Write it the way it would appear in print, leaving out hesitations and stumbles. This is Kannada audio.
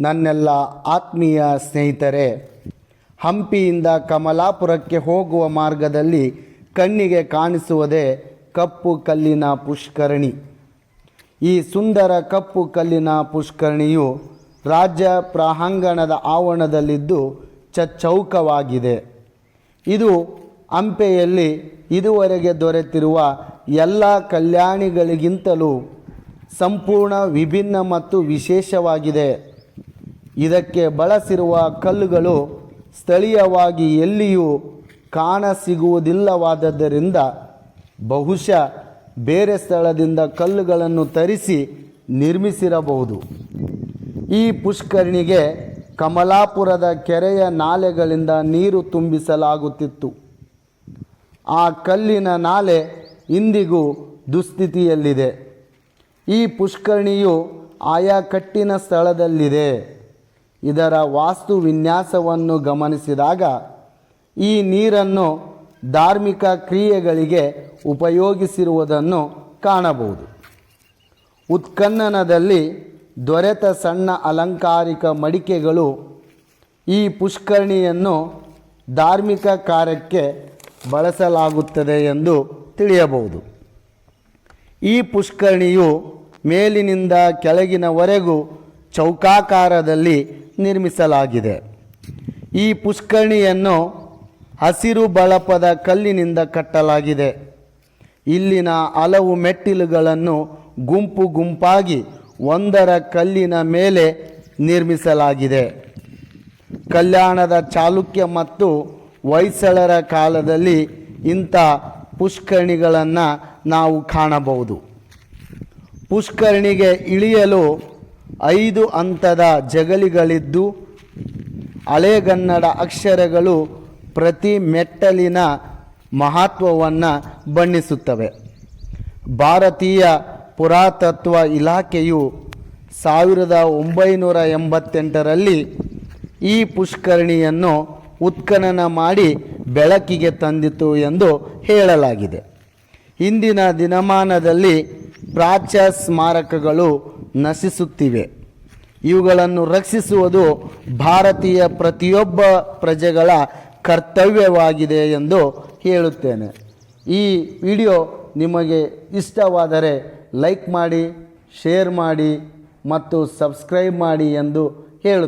ನನ್ನೆಲ್ಲ ಆತ್ಮೀಯ ಸ್ನೇಹಿತರೆ, ಹಂಪಿಯಿಂದ ಕಮಲಾಪುರಕ್ಕೆ ಹೋಗುವ ಮಾರ್ಗದಲ್ಲಿ ಕಣ್ಣಿಗೆ ಕಾಣಿಸುವುದೇ ಕಪ್ಪು ಕಲ್ಲಿನ ಪುಷ್ಕರಣಿ. ಈ ಸುಂದರ ಕಪ್ಪು ಕಲ್ಲಿನ ಪುಷ್ಕರಣಿಯು ರಾಜ್ಯ ಪ್ರಾಂಗಣದ ಆವರಣದಲ್ಲಿದ್ದು ಚೌಕವಾಗಿದೆ. ಇದು ಹಂಪೆಯಲ್ಲಿ ಇದುವರೆಗೆ ದೊರೆತಿರುವ ಎಲ್ಲ ಕಲ್ಯಾಣಿಗಳಿಗಿಂತಲೂ ಸಂಪೂರ್ಣ ವಿಭಿನ್ನ ಮತ್ತು ವಿಶೇಷವಾಗಿದೆ. ಇದಕ್ಕೆ ಬಳಸಿರುವ ಕಲ್ಲುಗಳು ಸ್ಥಳೀಯವಾಗಿ ಎಲ್ಲಿಯೂ ಕಾಣಸಿಗುವುದಿಲ್ಲವಾದ್ದರಿಂದ ಬಹುಶಃ ಬೇರೆ ಸ್ಥಳದಿಂದ ಕಲ್ಲುಗಳನ್ನು ತರಿಸಿ ನಿರ್ಮಿಸಿರಬಹುದು. ಈ ಪುಷ್ಕರಣಿಗೆ ಕಮಲಾಪುರದ ಕೆರೆಯ ನಾಲೆಗಳಿಂದ ನೀರು ತುಂಬಿಸಲಾಗುತ್ತಿತ್ತು. ಆ ಕಲ್ಲಿನ ನಾಲೆ ಇಂದಿಗೂ ದುಸ್ಥಿತಿಯಲ್ಲಿದೆ. ಈ ಪುಷ್ಕರಣಿಯು ಆಯಾಕಟ್ಟಿನ ಸ್ಥಳದಲ್ಲಿದೆ. ಇದರ ವಾಸ್ತು ವಿನ್ಯಾಸವನ್ನು ಗಮನಿಸಿದಾಗ ಈ ನೀರನ್ನು ಧಾರ್ಮಿಕ ಕ್ರಿಯೆಗಳಿಗೆ ಉಪಯೋಗಿಸಿರುವುದನ್ನು ಕಾಣಬಹುದು. ಉತ್ಖನನದಲ್ಲಿ ದೊರೆತ ಸಣ್ಣ ಅಲಂಕಾರಿಕ ಮಡಿಕೆಗಳು ಈ ಪುಷ್ಕರಣಿಯನ್ನು ಧಾರ್ಮಿಕ ಕಾರ್ಯಕ್ಕೆ ಬಳಸಲಾಗುತ್ತದೆ ಎಂದು ತಿಳಿಯಬಹುದು. ಈ ಪುಷ್ಕರಣಿಯು ಮೇಲಿನಿಂದ ಕೆಳಗಿನವರೆಗೂ ಚೌಕಾಕಾರದಲ್ಲಿ ನಿರ್ಮಿಸಲಾಗಿದೆ. ಈ ಪುಷ್ಕರಣಿಯನ್ನು ಹಸಿರು ಬಳಪದ ಕಲ್ಲಿನಿಂದ ಕಟ್ಟಲಾಗಿದೆ. ಇಲ್ಲಿನ ಹಲವು ಮೆಟ್ಟಿಲುಗಳನ್ನು ಗುಂಪು ಗುಂಪಾಗಿ ಒಂದರ ಕಲ್ಲಿನ ಮೇಲೆ ನಿರ್ಮಿಸಲಾಗಿದೆ. ಕಲ್ಯಾಣದ ಚಾಲುಕ್ಯ ಮತ್ತು ಹೊಯ್ಸಳರ ಕಾಲದಲ್ಲಿ ಇಂಥ ಪುಷ್ಕರಣಿಗಳನ್ನು ನಾವು ಕಾಣಬಹುದು. ಪುಷ್ಕರಣಿಗೆ ಇಳಿಯಲು 5 ಹಂತದ ಜಗಲಿಗಳಿದ್ದು ಹಳೆಗನ್ನಡ ಅಕ್ಷರಗಳು ಪ್ರತಿ ಮೆಟ್ಟಲಿನ ಮಹತ್ವವನ್ನು ಬಣ್ಣಿಸುತ್ತವೆ. ಭಾರತೀಯ ಪುರಾತತ್ವ ಇಲಾಖೆಯು 1988ರಲ್ಲಿ ಈ ಪುಷ್ಕರಣಿಯನ್ನು ಉತ್ಖನನ ಮಾಡಿ ಬೆಳಕಿಗೆ ತಂದಿತು ಎಂದು ಹೇಳಲಾಗಿದೆ. ಇಂದಿನ ದಿನಮಾನದಲ್ಲಿ ಪ್ರಾಚ್ಯ ಸ್ಮಾರಕಗಳು ನಶಿಸುತ್ತಿವೆ. ಇವುಗಳನ್ನು ರಕ್ಷಿಸುವುದು ಭಾರತೀಯ ಪ್ರತಿಯೊಬ್ಬ ಪ್ರಜೆಗಳ ಕರ್ತವ್ಯವಾಗಿದೆ ಎಂದು ಹೇಳುತ್ತೇನೆ. ಈ ವಿಡಿಯೋ ನಿಮಗೆ ಇಷ್ಟವಾದರೆ ಲೈಕ್ ಮಾಡಿ, ಶೇರ್ ಮಾಡಿ ಮತ್ತು ಸಬ್ಸ್ಕ್ರೈಬ್ ಮಾಡಿ ಎಂದು ಹೇಳುತ್ತೇನೆ.